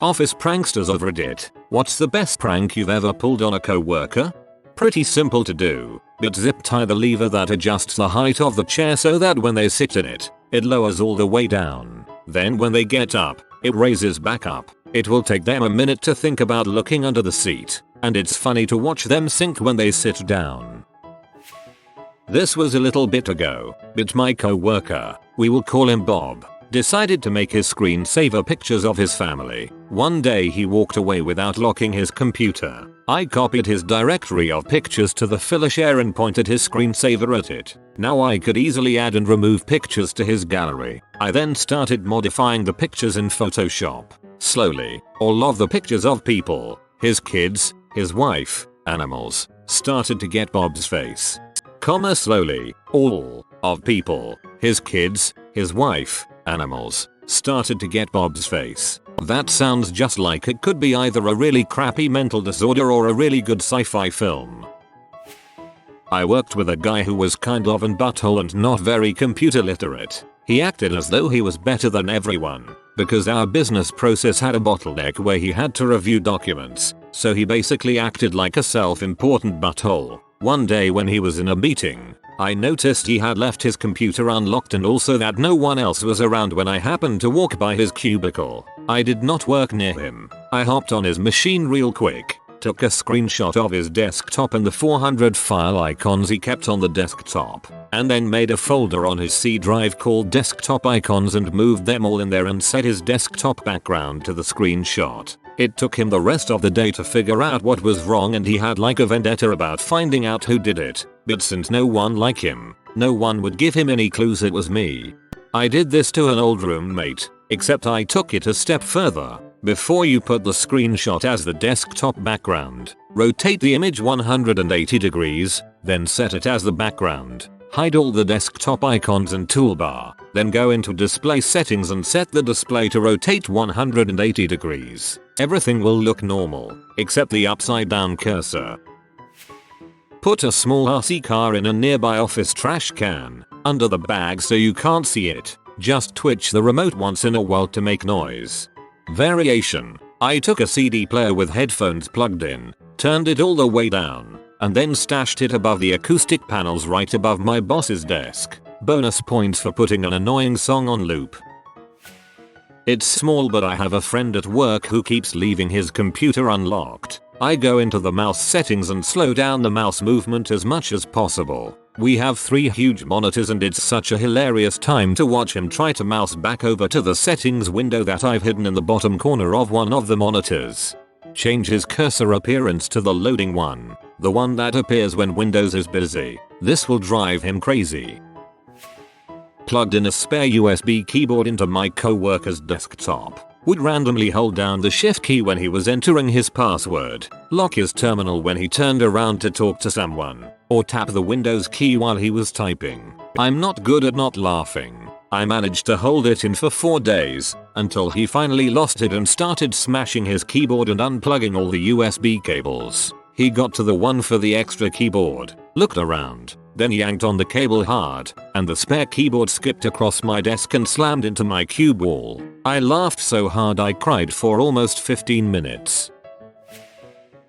Office pranksters of Reddit, what's the best prank you've ever pulled on a coworker? Pretty simple to do, but zip tie the lever that adjusts the height of the chair so that when they sit in it, it lowers all the way down. Then when they get up, it raises back up. It will take them a minute to think about looking under the seat, and it's funny to watch them sink when they sit down. This was a little bit ago, but my coworker, we will call him Bob, decided to make his screensaver pictures of his family. One day he walked away without locking his computer. I copied his directory of pictures to the file share and pointed his screensaver at it. Now I could easily add and remove pictures to his gallery. I then started modifying the pictures in Photoshop. Slowly, all of the pictures of people, his kids, his wife, animals, started to get Bob's face. Slowly, all of people, his kids, his wife, animals, started to get Bob's face. That sounds just like it could be either a really crappy mental disorder or a really good sci-fi film. I worked with a guy who was kind of an butthole and not very computer literate. He acted as though he was better than everyone, because our business process had a bottleneck where he had to review documents, so he basically acted like a self-important butthole. One day when he was in a meeting, I noticed he had left his computer unlocked and also that no one else was around when I happened to walk by his cubicle. I did not work near him. I hopped on his machine real quick, took a screenshot of his desktop and the 400 file icons he kept on the desktop, and then made a folder on his C drive called desktop icons and moved them all in there and set his desktop background to the screenshot. It took him the rest of the day to figure out what was wrong and he had like a vendetta about finding out who did it, but since no one like him, no one would give him any clues it was me. I did this to an old roommate, except I took it a step further. Before you put the screenshot as the desktop background, rotate the image 180 degrees, then set it as the background. Hide all the desktop icons and toolbar, then go into display settings and set the display to rotate 180 degrees. Everything will look normal, except the upside down cursor. Put a small RC car in a nearby office trash can, under the bag so you can't see it. Just twitch the remote once in a while to make noise. Variation. I took a CD player with headphones plugged in, turned it all the way down, and then stashed it above the acoustic panels right above my boss's desk. Bonus points for putting an annoying song on loop. It's small but I have a friend at work who keeps leaving his computer unlocked. I go into the mouse settings and slow down the mouse movement as much as possible. We have 3 huge monitors and it's such a hilarious time to watch him try to mouse back over to the settings window that I've hidden in the bottom corner of one of the monitors. Change his cursor appearance to the loading one, the one that appears when Windows is busy. This will drive him crazy. Plugged in a spare USB keyboard into my coworker's desktop. Would randomly hold down the shift key when he was entering his password, lock his terminal when he turned around to talk to someone, or tap the Windows key while he was typing. I'm not good at not laughing. I managed to hold it in for 4 days, until he finally lost it and started smashing his keyboard and unplugging all the USB cables. He got to the one for the extra keyboard, looked around, then yanked on the cable hard, and the spare keyboard skipped across my desk and slammed into my cube wall. I laughed so hard I cried for almost 15 minutes.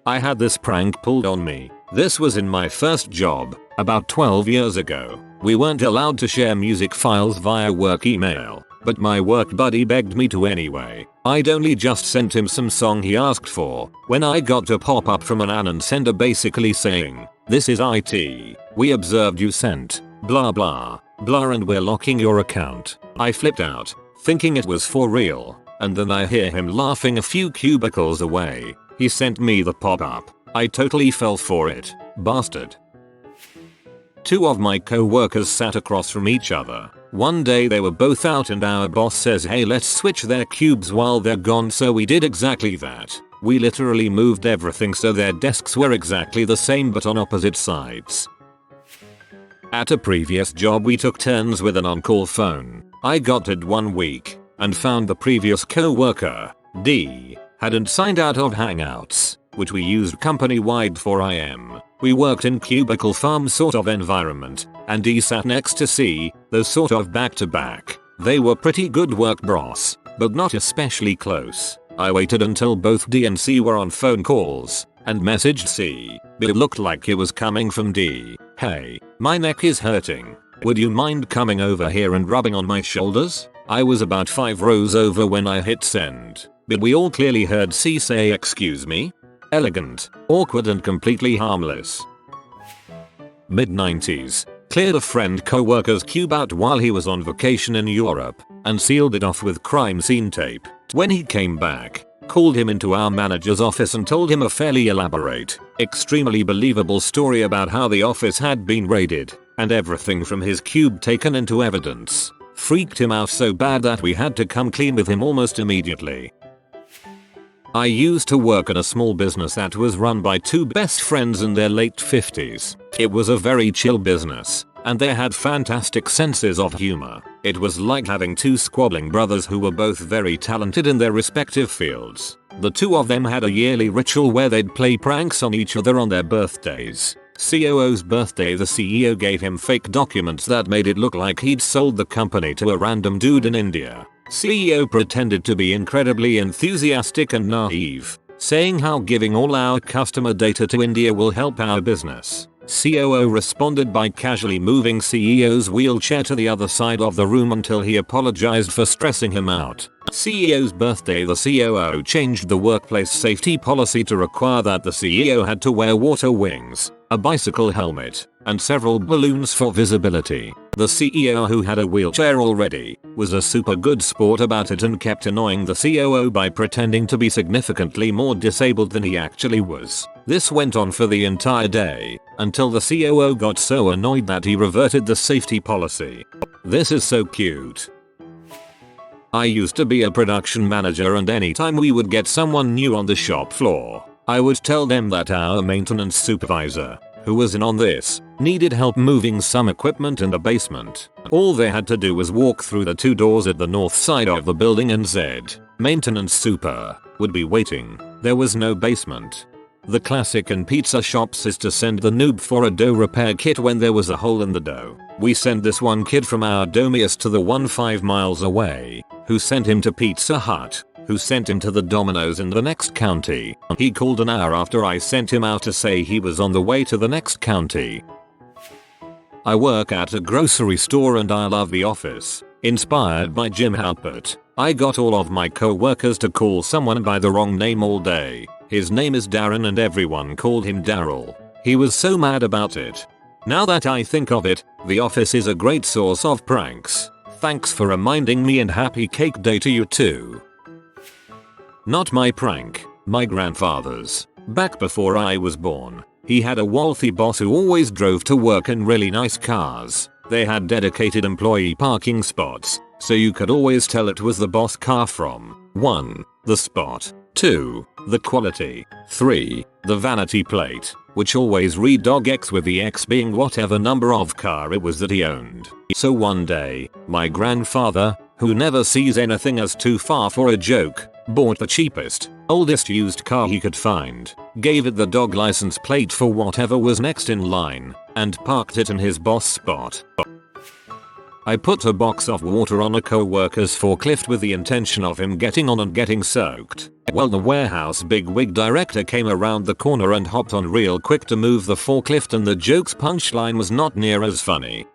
I had this prank pulled on me. This was in my first job, about 12 years ago. We weren't allowed to share music files via work email, but my work buddy begged me to anyway. I'd only just sent him some song he asked for, when I got a pop-up from an anon sender basically saying, "This is IT. We observed you sent blah blah blah and we're locking your account." I flipped out, thinking it was for real, and then I hear him laughing a few cubicles away. He sent me the pop-up. I totally fell for it. Bastard. 2 of my co-workers sat across from each other. One day they were both out and our boss says, "Hey, let's switch their cubes while they're gone," so we did exactly that. We literally moved everything so their desks were exactly the same but on opposite sides. At a previous job we took turns with an on-call phone. I got it one week and found the previous co-worker, D, hadn't signed out of Hangouts, which we used company-wide for IM. We worked in cubicle farm sort of environment, and D sat next to C, those sort of back to back. They were pretty good work bros, but not especially close. I waited until both D and C were on phone calls and messaged C, but it looked like it was coming from D. "Hey, my neck is hurting. Would you mind coming over here and rubbing on my shoulders?" I was about 5 rows over when I hit send, but we all clearly heard C say "excuse me." Elegant, awkward and completely harmless. Mid-90s. Cleared a friend co-worker's cube out while he was on vacation in Europe and sealed it off with crime scene tape. When he came back, called him into our manager's office and told him a fairly elaborate, extremely believable story about how the office had been raided and everything from his cube taken into evidence. Freaked him out so bad that we had to come clean with him almost immediately. I used to work at a small business that was run by two best friends in their late 50s. It was a very chill business, and they had fantastic senses of humor. It was like having two squabbling brothers who were both very talented in their respective fields. The two of them had a yearly ritual where they'd play pranks on each other on their birthdays. COO's birthday, the CEO gave him fake documents that made it look like he'd sold the company to a random dude in India. CEO pretended to be incredibly enthusiastic and naive, saying how giving all our customer data to India will help our business. COO responded by casually moving CEO's wheelchair to the other side of the room until he apologized for stressing him out. CEO's birthday, the COO changed the workplace safety policy to require that the CEO had to wear water wings, a bicycle helmet, and several balloons for visibility. The CEO, who had a wheelchair already, was a super good sport about it and kept annoying the COO by pretending to be significantly more disabled than he actually was. This went on for the entire day, until the COO got so annoyed that he reverted the safety policy. This is so cute. I used to be a production manager, and anytime we would get someone new on the shop floor, I would tell them that our maintenance supervisor, who was in on this, needed help moving some equipment in the basement. All they had to do was walk through the 2 doors at the north side of the building and said, "Maintenance super," would be waiting. There was no basement. The classic in pizza shops is to send the noob for a dough repair kit when there was a hole in the dough. We sent this one kid from our domius to the one 5 miles away, who sent him to Pizza Hut, who sent him to the Domino's in the next county. He called an hour after I sent him out to say he was on the way to the next county. I work at a grocery store and I love The Office. Inspired by Jim Halpert, I got all of my co-workers to call someone by the wrong name all day. His name is Darren and everyone called him Daryl. He was so mad about it. Now that I think of it, The Office is a great source of pranks. Thanks for reminding me, and happy cake day to you too. Not my prank, my grandfather's. Back before I was born, he had a wealthy boss who always drove to work in really nice cars. They had dedicated employee parking spots, so you could always tell it was the boss car from 1. The spot, 2. The quality, 3. The vanity plate, which always read Dog X, with the X being whatever number of car it was that he owned. So one day, my grandfather, who never sees anything as too far for a joke, bought the cheapest, oldest used car he could find, gave it the dog license plate for whatever was next in line, and parked it in his boss spot. I put a box of water on a co-worker's forklift with the intention of him getting on and getting soaked. Well, the warehouse bigwig director came around the corner and hopped on real quick to move the forklift, and the joke's punchline was not near as funny.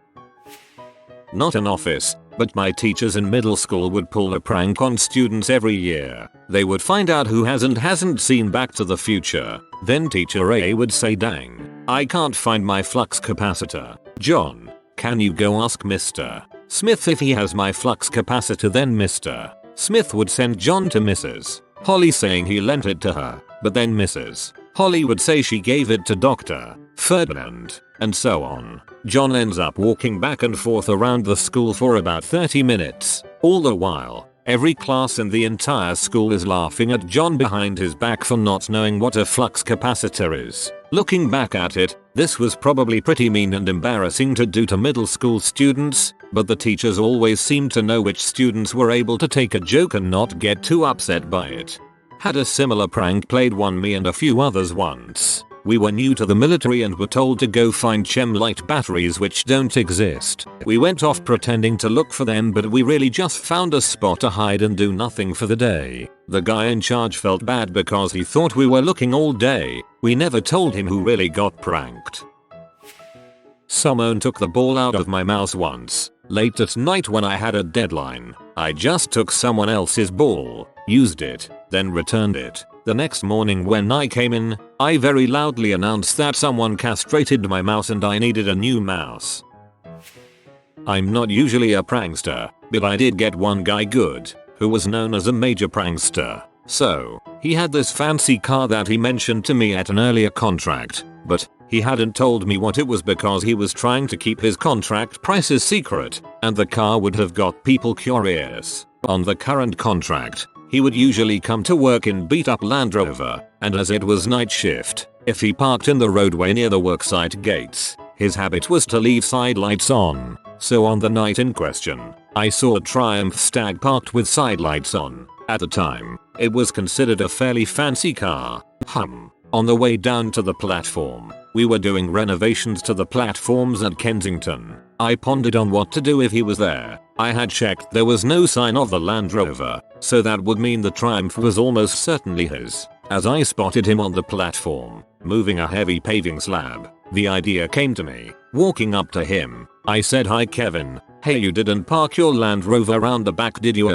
Not an office, but my teachers in middle school would pull a prank on students every year. They would find out who hasn't seen Back to the Future. Then teacher A would say, "Dang, I can't find my flux capacitor. John, can you go ask Mr. Smith if he has my flux capacitor?" Then Mr. Smith would send John to Mrs. Holly saying he lent it to her, but then Mrs. Holly would say she gave it to Dr. Ferdinand, and so on. John ends up walking back and forth around the school for about 30 minutes. All the while, every class in the entire school is laughing at John behind his back for not knowing what a flux capacitor is. Looking back at it, this was probably pretty mean and embarrassing to do to middle school students, but the teachers always seemed to know which students were able to take a joke and not get too upset by it. Had a similar prank played on me and a few others once. We were new to the military and were told to go find chem-light batteries which don't exist. We went off pretending to look for them, but we really just found a spot to hide and do nothing for the day. The guy in charge felt bad because he thought we were looking all day. We never told him who really got pranked. Someone took the ball out of my mouse once. Late at night when I had a deadline, I just took someone else's ball, used it, then returned it. The next morning when I came in, I very loudly announced that someone castrated my mouse and I needed a new mouse. I'm not usually a prankster, but I did get one guy good, who was known as a major prankster. So, he had this fancy car that he mentioned to me at an earlier contract, but he hadn't told me what it was because he was trying to keep his contract prices secret, and the car would have got people curious. On the current contract, he would usually come to work in beat up Land Rover, and as it was night shift, if he parked in the roadway near the worksite gates, his habit was to leave side lights on. So on the night in question, I saw a Triumph Stag parked with side lights on. At the time, it was considered a fairly fancy car. On the way down to the platform, we were doing renovations to the platforms at Kensington. I pondered on what to do if he was there. I had checked there was no sign of the Land Rover, so that would mean the Triumph was almost certainly his. As I spotted him on the platform, moving a heavy paving slab, the idea came to me. Walking up to him, I said, "Hi Kevin, hey, you didn't park your Land Rover around the back, did you?"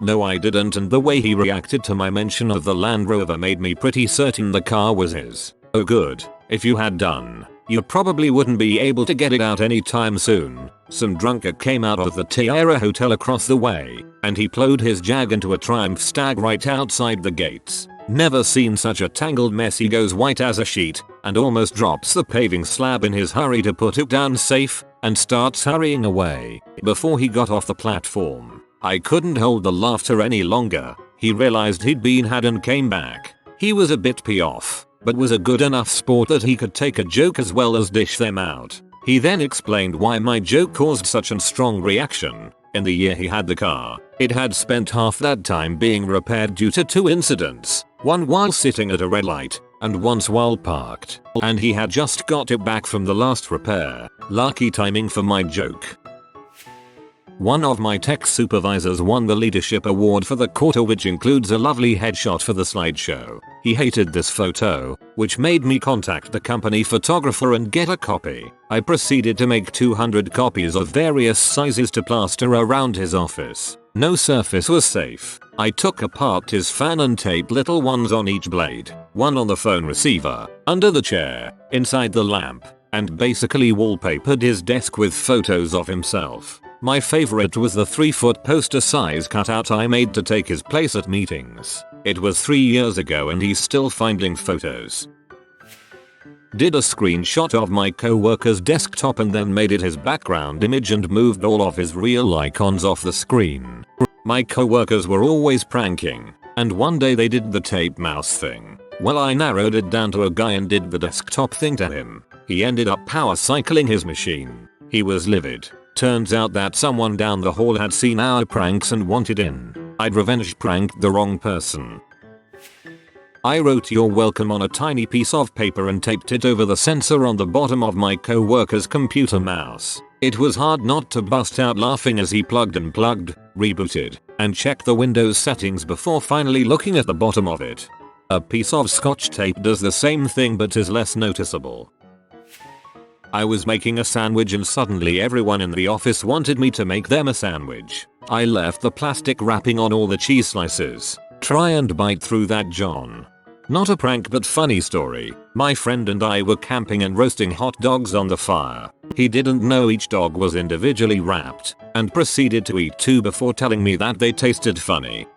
"No, I didn't," and the way he reacted to my mention of the Land Rover made me pretty certain the car was his. "Oh good, if you had done, you probably wouldn't be able to get it out anytime soon." Some drunkard came out of the Tiara Hotel across the way, and he plowed his Jag into a Triumph Stag right outside the gates. Never seen such a tangled mess. He goes white as a sheet and almost drops the paving slab in his hurry to put it down safe and starts hurrying away. Before he got off the platform, I couldn't hold the laughter any longer. He realized he'd been had and came back. He was a bit pee off, but was a good enough sport that he could take a joke as well as dish them out. He then explained why my joke caused such a strong reaction. In the year he had the car, it had spent half that time being repaired due to 2 incidents, one while sitting at a red light, and once while parked, and he had just got it back from the last repair. Lucky timing for my joke. One of my tech supervisors won the leadership award for the quarter, which includes a lovely headshot for the slideshow. He hated this photo, which made me contact the company photographer and get a copy. I proceeded to make 200 copies of various sizes to plaster around his office. No surface was safe. I took apart his fan and taped little ones on each blade, one on the phone receiver, under the chair, inside the lamp, and basically wallpapered his desk with photos of himself. My favorite was the 3-foot poster size cutout I made to take his place at meetings. It was 3 years ago and he's still finding photos. Did a screenshot of my coworker's desktop and then made it his background image and moved all of his real icons off the screen. My coworkers were always pranking, and one day they did the tape mouse thing. Well, I narrowed it down to a guy and did the desktop thing to him. He ended up power cycling his machine. He was livid. Turns out that someone down the hall had seen our pranks and wanted in. I'd revenge pranked the wrong person. I wrote "You're welcome" on a tiny piece of paper and taped it over the sensor on the bottom of my coworker's computer mouse. It was hard not to bust out laughing as he plugged and plugged, rebooted, and checked the Windows settings before finally looking at the bottom of it. A piece of scotch tape does the same thing but is less noticeable. I was making a sandwich and suddenly everyone in the office wanted me to make them a sandwich. I left the plastic wrapping on all the cheese slices. Try and bite through that, John. Not a prank but funny story. My friend and I were camping and roasting hot dogs on the fire. He didn't know each dog was individually wrapped and proceeded to eat 2 before telling me that they tasted funny.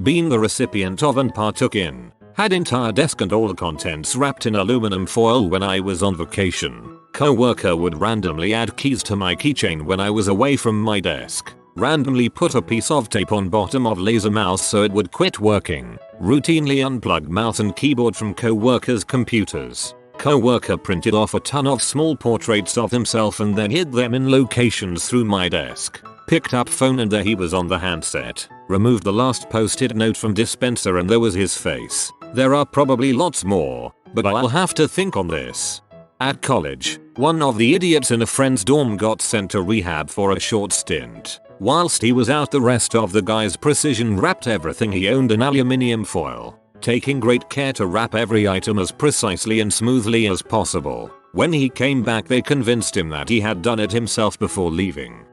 Being the recipient of and partook in, had entire desk and all the contents wrapped in aluminum foil when I was on vacation. Coworker would randomly add keys to my keychain when I was away from my desk. Randomly put a piece of tape on bottom of laser mouse so it would quit working. Routinely unplug mouse and keyboard from coworkers' computers. Coworker printed off a ton of small portraits of himself and then hid them in locations through my desk. Picked up phone and there he was on the handset. Removed the last post-it note from dispenser and there was his face. There are probably lots more. but I'll have to think on this. At college, one of the idiots in a friend's dorm got sent to rehab for a short stint. Whilst he was out, the rest of the guys precision wrapped everything he owned in aluminium foil, taking great care to wrap every item as precisely and smoothly as possible. When he came back, they convinced him that he had done it himself before leaving.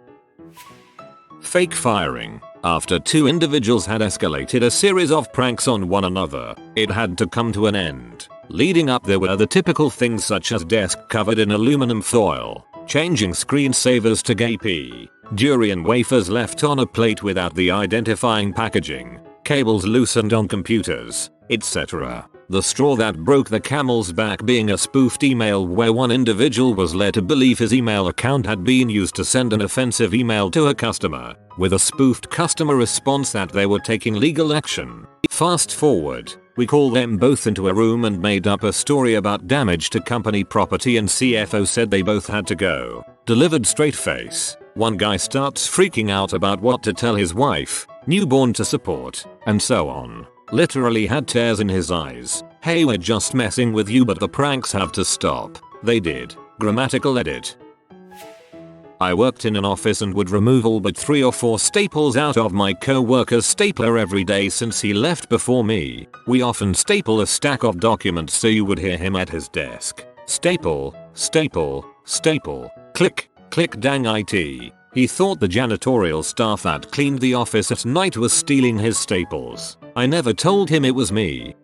Fake firing. After two individuals had escalated a series of pranks on one another, it had to come to an end. Leading up, there were the typical things such as desk covered in aluminum foil, changing screensavers to GAP, durian wafers left on a plate without the identifying packaging, cables loosened on computers, etc. The straw that broke the camel's back being a spoofed email where one individual was led to believe his email account had been used to send an offensive email to a customer, with a spoofed customer response that they were taking legal action. Fast forward, we called them both into a room and made up a story about damage to company property, and CFO said they both had to go. Delivered straight face. One guy starts freaking out about what to tell his wife, newborn to support, and so on. Literally had tears in his eyes. Hey, we're just messing with you, but the pranks have to stop. They did. Grammatical edit. I worked in an office and would remove all but 3 or 4 staples out of my co-worker's stapler every day since he left before me. We often staple a stack of documents so you would hear him at his desk. Staple, staple, staple, click, click, dang it. He thought the janitorial staff that cleaned the office at night was stealing his staples. I never told him it was me.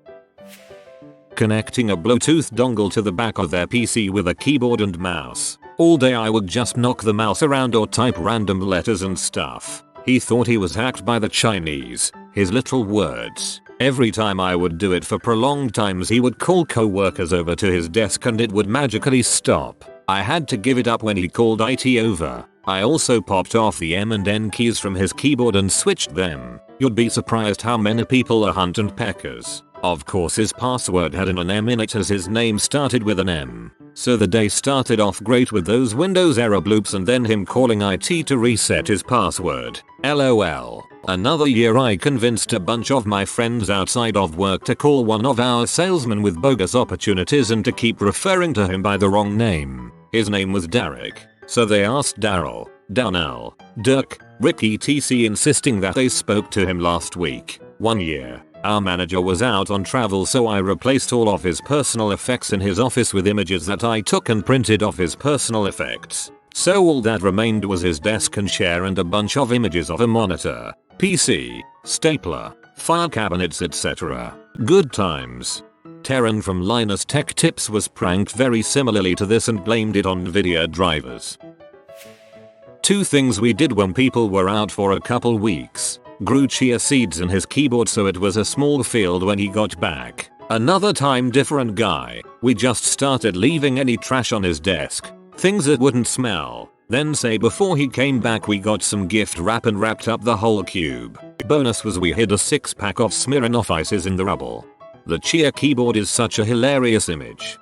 Connecting a Bluetooth dongle to the back of their PC with a keyboard and mouse. All day I would just knock the mouse around or type random letters and stuff. He thought he was hacked by the Chinese, his literal words. Every time I would do it for prolonged times, he would call co-workers over to his desk and it would magically stop. I had to give it up when he called IT over. I also popped off the M and N keys from his keyboard and switched them. You'd be surprised how many people are hunt and peckers. Of course his password had an M in it as his name started with an M. So the day started off great with those Windows error bloops and then him calling IT to reset his password. LOL. Another year I convinced a bunch of my friends outside of work to call one of our salesmen with bogus opportunities and to keep referring to him by the wrong name. His name was Derek. So they asked Daryl, Darnell, Dirk, Rick etc, insisting that they spoke to him last week. One year, our manager was out on travel, so I replaced all of his personal effects in his office with images that I took and printed off his personal effects. So all that remained was his desk and chair and a bunch of images of a monitor, PC, stapler, file cabinets etc. Good times. Terran from Linus Tech Tips was pranked very similarly to this and blamed it on Nvidia drivers. 2 things we did when people were out for a couple weeks. Grew chia seeds in his keyboard so it was a small field when he got back. Another time, different guy. We just started leaving any trash on his desk. Things that wouldn't smell. Then say before he came back we got some gift wrap and wrapped up the whole cube. Bonus was we hid a 6-pack of Smirnoff Ices in the rubble. The Chia keyboard is such a hilarious image.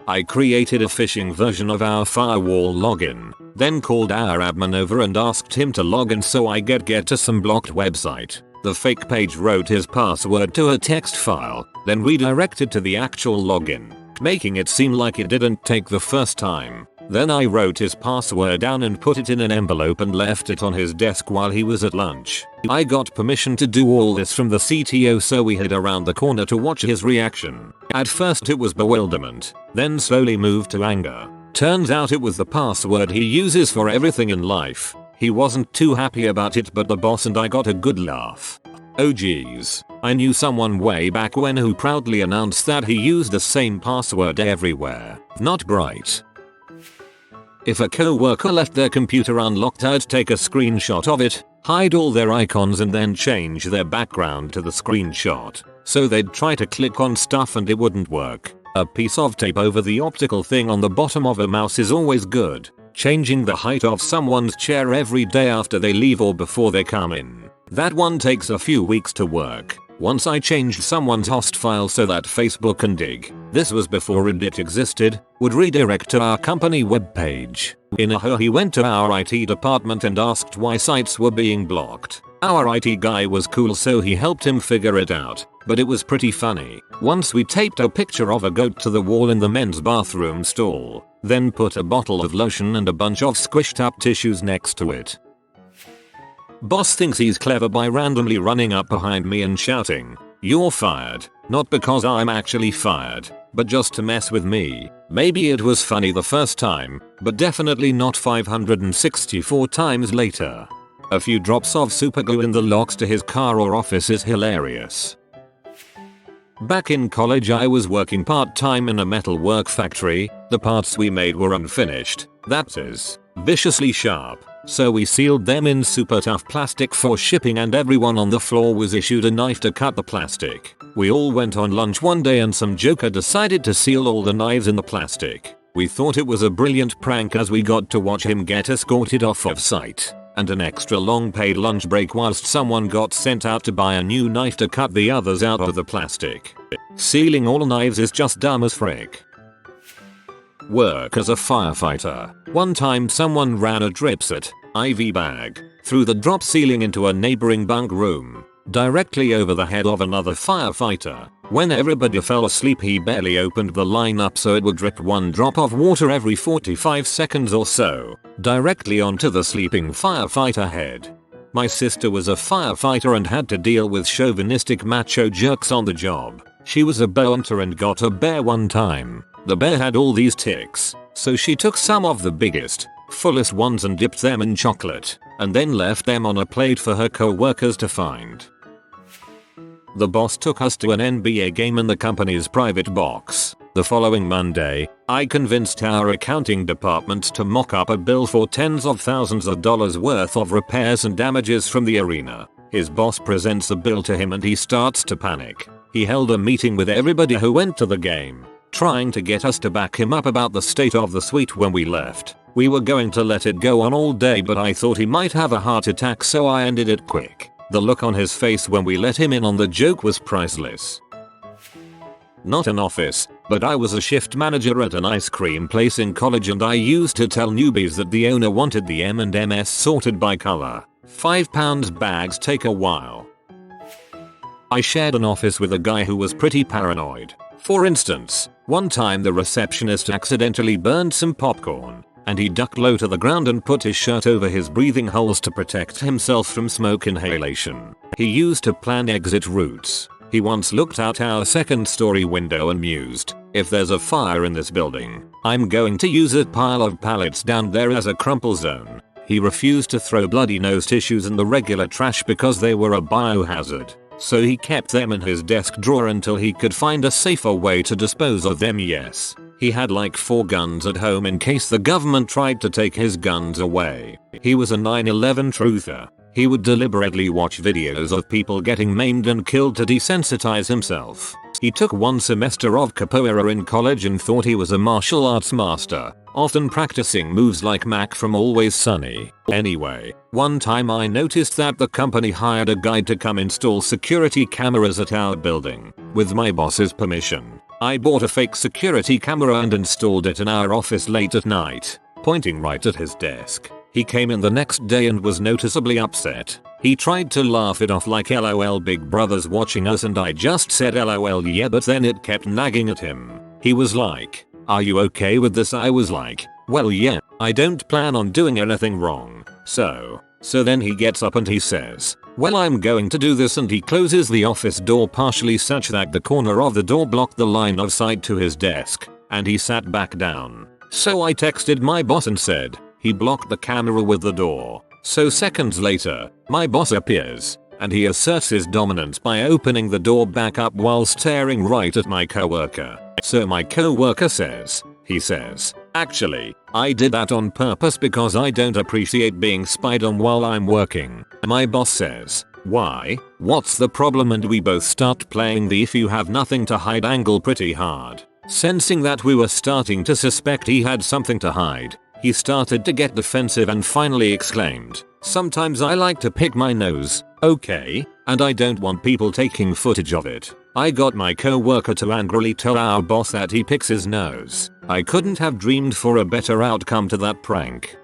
I created a phishing version of our firewall login, then called our admin over and asked him to log in so I get to some blocked website. The fake page wrote his password to a text file, then redirected to the actual login, making it seem like it didn't take the first time. Then I wrote his password down and put it in an envelope and left it on his desk while he was at lunch. I got permission to do all this from the CTO, so we hid around the corner to watch his reaction. At first it was bewilderment, then slowly moved to anger. Turns out it was the password he uses for everything in life. He wasn't too happy about it, but the boss and I got a good laugh. Oh geez. I knew someone way back when who proudly announced that he used the same password everywhere. Not bright. If a co-worker left their computer unlocked, I'd take a screenshot of it, hide all their icons and then change their background to the screenshot. So they'd try to click on stuff and it wouldn't work. A piece of tape over the optical thing on the bottom of a mouse is always good. Changing the height of someone's chair every day after they leave or before they come in. That one takes a few weeks to work. Once I changed someone's host file so that Facebook and Dig, this was before Reddit existed, would redirect to our company webpage. In a hurry he went to our IT department and asked why sites were being blocked. Our IT guy was cool, so he helped him figure it out, but it was pretty funny. Once we taped a picture of a goat to the wall in the men's bathroom stall, then put a bottle of lotion and a bunch of squished up tissues next to it. Boss thinks he's clever by randomly running up behind me and shouting, "You're fired," not because I'm actually fired, but just to mess with me. Maybe it was funny the first time, but definitely not 564 times later. A few drops of superglue in the locks to his car or office is hilarious. Back in college I was working part-time in a metal work factory. The parts we made were unfinished, that is, viciously sharp, so we sealed them in super tough plastic for shipping and everyone on the floor was issued a knife to cut the plastic. We all went on lunch one day and some joker decided to seal all the knives in the plastic. We thought it was a brilliant prank as we got to watch him get escorted off of site, and an extra long paid lunch break whilst someone got sent out to buy a new knife to cut the others out of the plastic. Sealing all knives is just dumb as frick. Work as a firefighter. One time someone ran a dripset IV bag through the drop ceiling into a neighboring bunk room, directly over the head of another firefighter. When everybody fell asleep he barely opened the line up so it would drip one drop of water every 45 seconds or so, directly onto the sleeping firefighter head. My sister was a firefighter and had to deal with chauvinistic macho jerks on the job. She was a bear hunter and got a bear one time. The bear had all these ticks, so she took some of the biggest, fullest ones and dipped them in chocolate, and then left them on a plate for her co-workers to find. The boss took us to an NBA game in the company's private box. The following Monday, I convinced our accounting department to mock up a bill for tens of thousands of dollars worth of repairs and damages from the arena. His boss presents the bill to him and he starts to panic. He held a meeting with everybody who went to the game, trying to get us to back him up about the state of the suite when we left. We were going to let it go on all day but I thought he might have a heart attack so I ended it quick. The look on his face when we let him in on the joke was priceless. Not an office, but I was a shift manager at an ice cream place in college and I used to tell newbies that the owner wanted the M&Ms sorted by color. 5 pounds bags take a while. I shared an office with a guy who was pretty paranoid. For instance, one time the receptionist accidentally burned some popcorn, and he ducked low to the ground and put his shirt over his breathing holes to protect himself from smoke inhalation. He used to plan exit routes. He once looked out our second story window and mused, "If there's a fire in this building, I'm going to use a pile of pallets down there as a crumple zone." He refused to throw bloody nose tissues in the regular trash because they were a biohazard, so he kept them in his desk drawer until he could find a safer way to dispose of them. Yes, he had like 4 guns at home in case the government tried to take his guns away. He was a 9/11 truther. He would deliberately watch videos of people getting maimed and killed to desensitize himself. He took 1 semester of capoeira in college and thought he was a martial arts master, often practicing moves like Mac from Always Sunny. Anyway, one time I noticed that the company hired a guy to come install security cameras at our building. With my boss's permission, I bought a fake security camera and installed it in our office late at night, pointing right at his desk. He came in the next day and was noticeably upset. He tried to laugh it off like LOL Big Brother's watching us and I just said LOL yeah, but then it kept nagging at him. He was like, "Are you okay with this?" I was like, "Well yeah, I don't plan on doing anything wrong." So then he gets up and he says, "Well, I'm going to do this," and he closes the office door partially such that the corner of the door blocked the line of sight to his desk, and he sat back down. So I texted my boss and said, "He blocked the camera with the door." So seconds later, my boss appears, and he asserts his dominance by opening the door back up while staring right at my coworker. So my coworker says, "Actually, I did that on purpose because I don't appreciate being spied on while I'm working." My boss says, "Why? What's the problem?" And we both start playing the "if you have nothing to hide" angle pretty hard. Sensing that we were starting to suspect he had something to hide, he started to get defensive and finally exclaimed, "Sometimes I like to pick my nose, okay? And I don't want people taking footage of it." I got my co-worker to angrily tell our boss that he picks his nose. I couldn't have dreamed for a better outcome to that prank.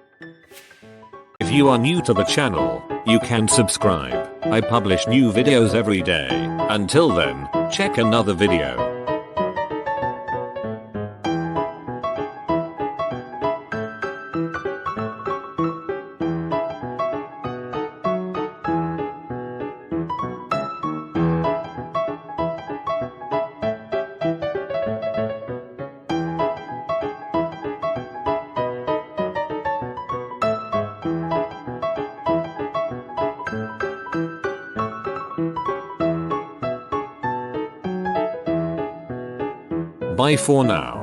If you are new to the channel, you can subscribe. I publish new videos every day. Until then, check another video. Bye for now.